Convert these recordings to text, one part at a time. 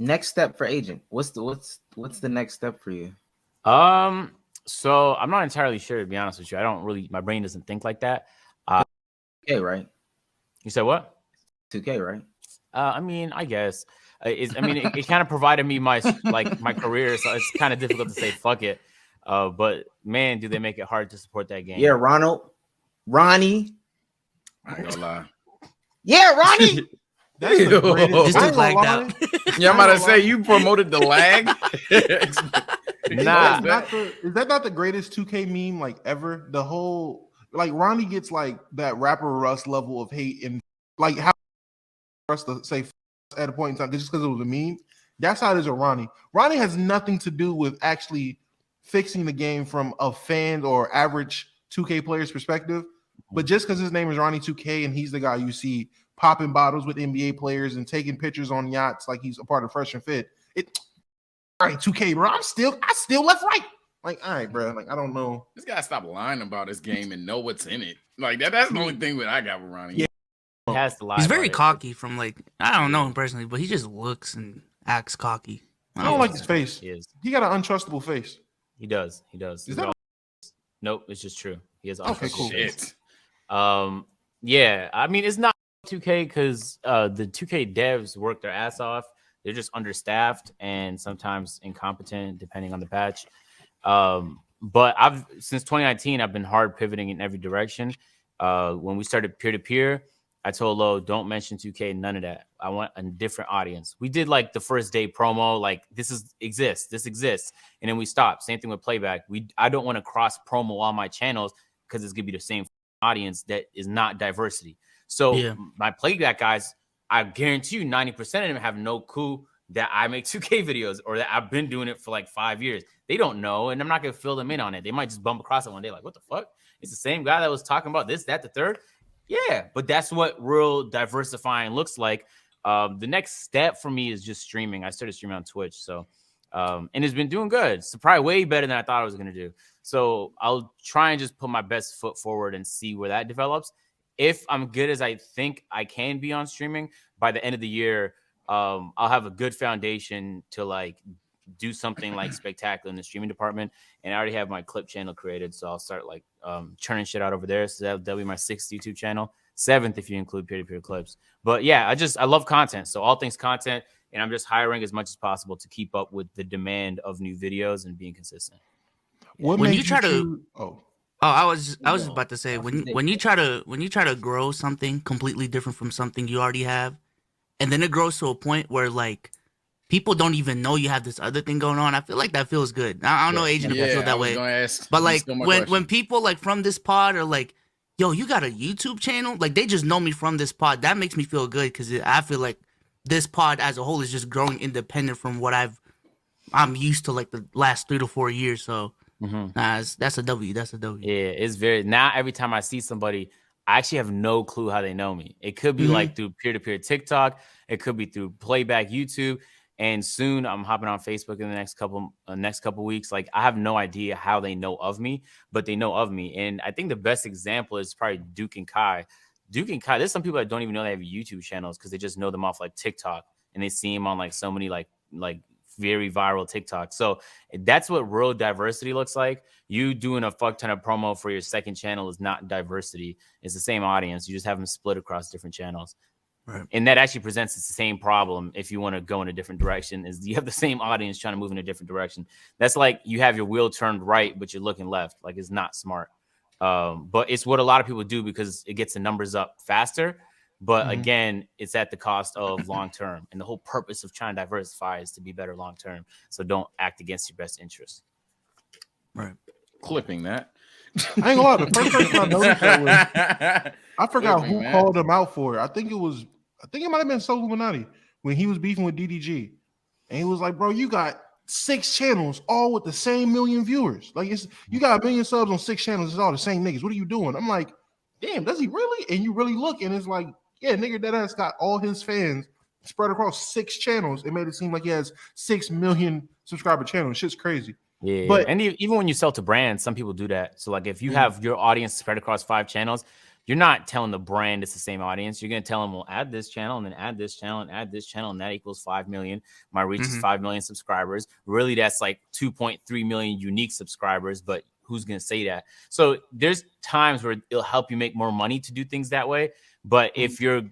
Next step for Agent. What's the next step for you? So I'm not entirely sure, to be honest with you. I don't really, my brain doesn't think like that. 2K, right? You said what? 2K, right? I mean, I guess. It kind of provided me my career, so it's kind of difficult to say fuck it. But man, do they make it hard to support that game? Yeah, Ronnie. I ain't gonna lie. Yeah, Ronnie. That's the greatest. This I dude ain't gonna lagged lie. out. Yeah, I'm about to say you promoted the lag. Nah. Is that not the greatest 2K meme like ever? The whole like Ronnie gets like that rapper Russ level of hate and like how Russ to say at a point in time just because it was a meme. That's how it is with Ronnie. Ronnie has nothing to do with actually fixing the game from a fan or average 2K player's perspective. But just because his name is Ronnie 2K and he's the guy you see popping bottles with NBA players and taking pictures on yachts like he's a part of Fresh and Fit. All right, 2K, bro. I still left right. Like, all right, bro. Like, I don't know. This guy stop lying about his game and know what's in it. Like that's the only thing that I got with Ronnie. Yeah. He has to lie. He's about very it. cocky from like, I don't know him personally, but he just looks and acts cocky. I don't like his face. He is. He got an untrustable face. He does. He does. Is that Nope, it's just true. He has Okay, untrustable cool. face. Shit. Yeah, I mean, it's not 2K because the 2K devs work their ass off. They're just understaffed and sometimes incompetent, depending on the patch. But since 2019, I've been hard pivoting in every direction. When we started peer-to-peer, I told Lo, don't mention 2K, none of that. I want a different audience. We did like the first day promo, like this exists. And then we stopped. Same thing with playback. I don't want to cross promo on my channels because it's gonna be the same audience that is not diversity. So my playback guys, I guarantee you 90% of them have no clue that I make 2K videos or that I've been doing it for like 5 years. They don't know, and I'm not gonna fill them in on it. They might just bump across it one day, like, what the fuck? It's the same guy that was talking about this, that, the third. Yeah, but that's what real diversifying looks like. The next step for me is just streaming. I started streaming on Twitch, so and it's been doing good. It's probably way better than I thought I was gonna do. So I'll try and just put my best foot forward and see where that develops. If I'm good as I think I can be on streaming by the end of the year, I'll have a good foundation to like do something like spectacular in the streaming department. And I already have my clip channel created, so I'll start like churning shit out over there. So that'll be my 6th YouTube channel, 7th if you include peer-to-peer clips. But yeah, I love content. So all things content, and I'm just hiring as much as possible to keep up with the demand of new videos and being consistent. When you try to I was just about to say when you try to grow something completely different from something you already have, and then it grows to a point where like people don't even know you have this other thing going on. I feel like that feels good. I don't know, Agent, if I feel that way. But like when people like from this pod are like, yo, you got a YouTube channel? Like they just know me from this pod. That makes me feel good because I feel like this pod as a whole is just growing independent from what I'm used to like the last 3 to 4 years. So that's a W. That's a W. Yeah, it's very now every time I see somebody, I actually have no clue how they know me. It could be like through peer-to-peer TikTok, it could be through playback YouTube, and soon I'm hopping on Facebook in the next couple weeks. Like I have no idea how they know of me, but they know of me. And I think the best example is probably Duke and Kai. There's some people that don't even know they have YouTube channels because they just know them off like TikTok and they see them on like so many like very viral TikTok. So that's what real diversity looks like. You doing a fuck ton of promo for your second channel is not diversity. It's the same audience. You just have them split across different channels. Right. And that actually presents the same problem if you want to go in a different direction, is you have the same audience trying to move in a different direction. That's like you have your wheel turned right, but you're looking left. Like it's not smart. But it's what a lot of people do because it gets the numbers up faster. But again, it's at the cost of long term. And the whole purpose of trying to diversify is to be better long term. So don't act against your best interest. Right. Clipping that. I ain't gonna lie. The first person I noticed that was I forgot who called him out for it. I think it might have been Soluminati when he was beefing with DDG. And he was like, bro, you got 6 channels all with the same million viewers. Like you got 1 million subs on 6 channels. It's all the same niggas. What are you doing? I'm like, damn, does he really? And you really look and it's like, yeah, nigga, that ass got all his fans spread across 6 channels. It made it seem like he has 6 million subscriber channels. Shit's crazy. Yeah, but even when you sell to brands, some people do that. So like if you have your audience spread across 5 channels, you're not telling the brand it's the same audience. You're going to tell them, well, add this channel and then add this channel and add this channel, and that equals 5 million. My reach is 5 million subscribers. Really, that's like 2.3 million unique subscribers, but who's going to say that? So there's times where it'll help you make more money to do things that way. But if your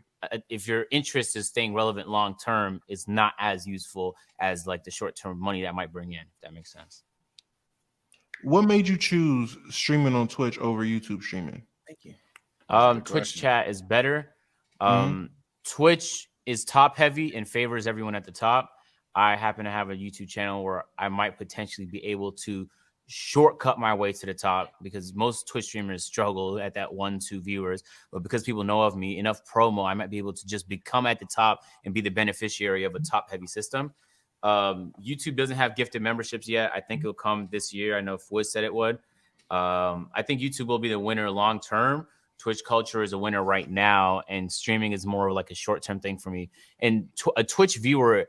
interest is staying relevant long term, it's not as useful as like the short term money that might bring in. If that makes sense. What made you choose streaming on Twitch over YouTube streaming? Thank you. Twitch chat is better. Twitch is top heavy and favors everyone at the top. I happen to have a YouTube channel where I might potentially be able to shortcut my way to the top, because most Twitch streamers struggle at that 1-2 viewers, but because people know of me, enough promo, I might be able to just become at the top and be the beneficiary of a top heavy system. YouTube doesn't have gifted memberships yet. I think it'll come this year. I know Fwiz said it would. I think YouTube will be the winner long term. Twitch culture is a winner right now, and streaming is more like a short term thing for me. And a Twitch viewer,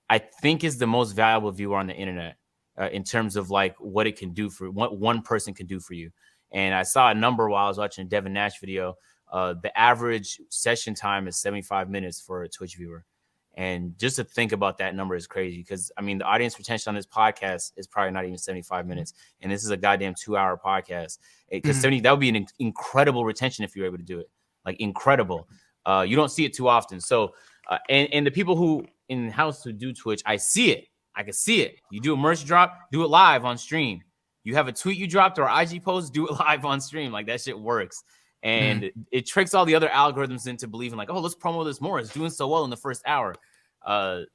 I think, is the most valuable viewer on the internet. In terms of like what it can do for what one person can do for you. And I saw a number while I was watching a Devin Nash video. The average session time is 75 minutes for a Twitch viewer. And just to think about that number is crazy, because I mean, the audience retention on this podcast is probably not even 75 minutes. And this is a goddamn 2-hour podcast. Because that would be an incredible retention if you're able to do it. Like incredible. You don't see it too often. So, and the people who in the house who do Twitch, I see it. I can see it. You do a merch drop, do it live on stream. You have a tweet you dropped or IG post, do it live on stream. Like that shit works. And it tricks all the other algorithms into believing like, oh, let's promote this more. It's doing so well in the first hour.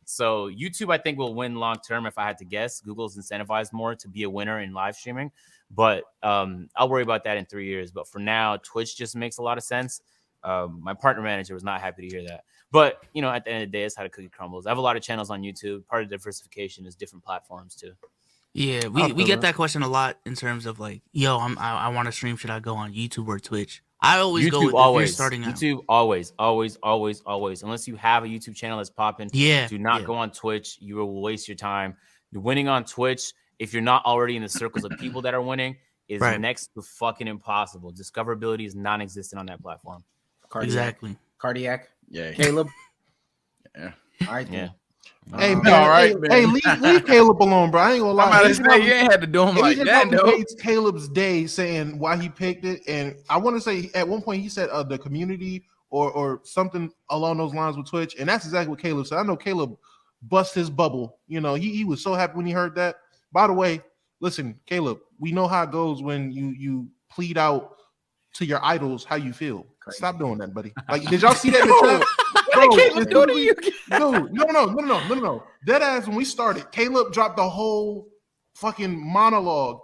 So YouTube, I think, will win long term if I had to guess. Google's incentivized more to be a winner in live streaming. But I'll worry about that in 3 years. But for now, Twitch just makes a lot of sense. My partner manager was not happy to hear that. But, you know, at the end of the day, it's how the cookie crumbles. I have a lot of channels on YouTube. Part of diversification is different platforms, too. Yeah, we get that question a lot in terms of like, yo, I want to stream. Should I go on YouTube or Twitch? I always go with if you're starting out. YouTube, always. Unless you have a YouTube channel that's popping, do not go on Twitch. You will waste your time. Winning on Twitch, if you're not already in the circles of people that are winning, is next to fucking impossible. Discoverability is non-existent on that platform. Exactly. Cardiac. Yeah. Caleb. Yeah. All right. Yeah. Hey, man, all right, hey, man. leave Caleb alone, bro. I ain't gonna lie. I'm about to say, you ain't had to do him like that, though. It's Caleb's day saying why he picked it, and I want to say at one point he said the community or something along those lines with Twitch, and that's exactly what Caleb said. I know Caleb bust his bubble. You know, he was so happy when he heard that. By the way, listen, Caleb, we know how it goes when you plead out to your idols how you feel. Crazy. Stop doing that, buddy. Like, did y'all see that in the chat? Bro, dude, no. Dead ass, when we started, Caleb dropped the whole fucking monologue.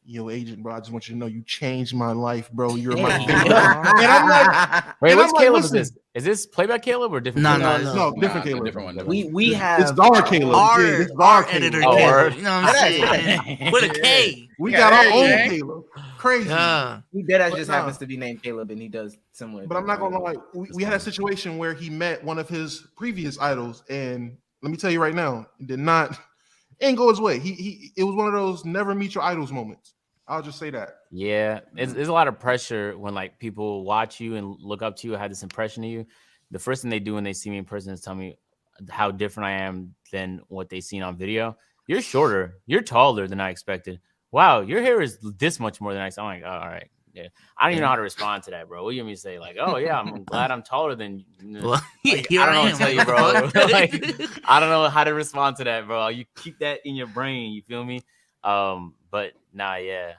Yo, agent, bro, I just want you to know you changed my life, bro. You're my big and I'm like, wait, what's Caleb? Is this playback Caleb or different? No, different Caleb. Different one. We have it's our Caleb. Our editor, Caleb. You know what I'm saying? With a K. We got our own Caleb. Crazy. He deadass just happens to be named Caleb, and he does similar. But I'm not gonna lie. We had a situation where he met one of his previous idols, and let me tell you right now, it ain't go his way. It was one of those never meet your idols moments. I'll just say that. Yeah, there's a lot of pressure when like people watch you and look up to you, have this impression of you. The first thing they do when they see me in person is tell me how different I am than what they seen on video. You're shorter. You're taller than I expected. Wow, your hair is this much more than I expected. I'm like, oh, all right. Yeah, I don't even know how to respond to that, bro. What do you mean to say? Like, oh yeah, I'm glad I'm taller than you. Well, like, I don't know what to tell you, bro. Like, I don't know how to respond to that, bro. You keep that in your brain. You feel me? But nah, yeah.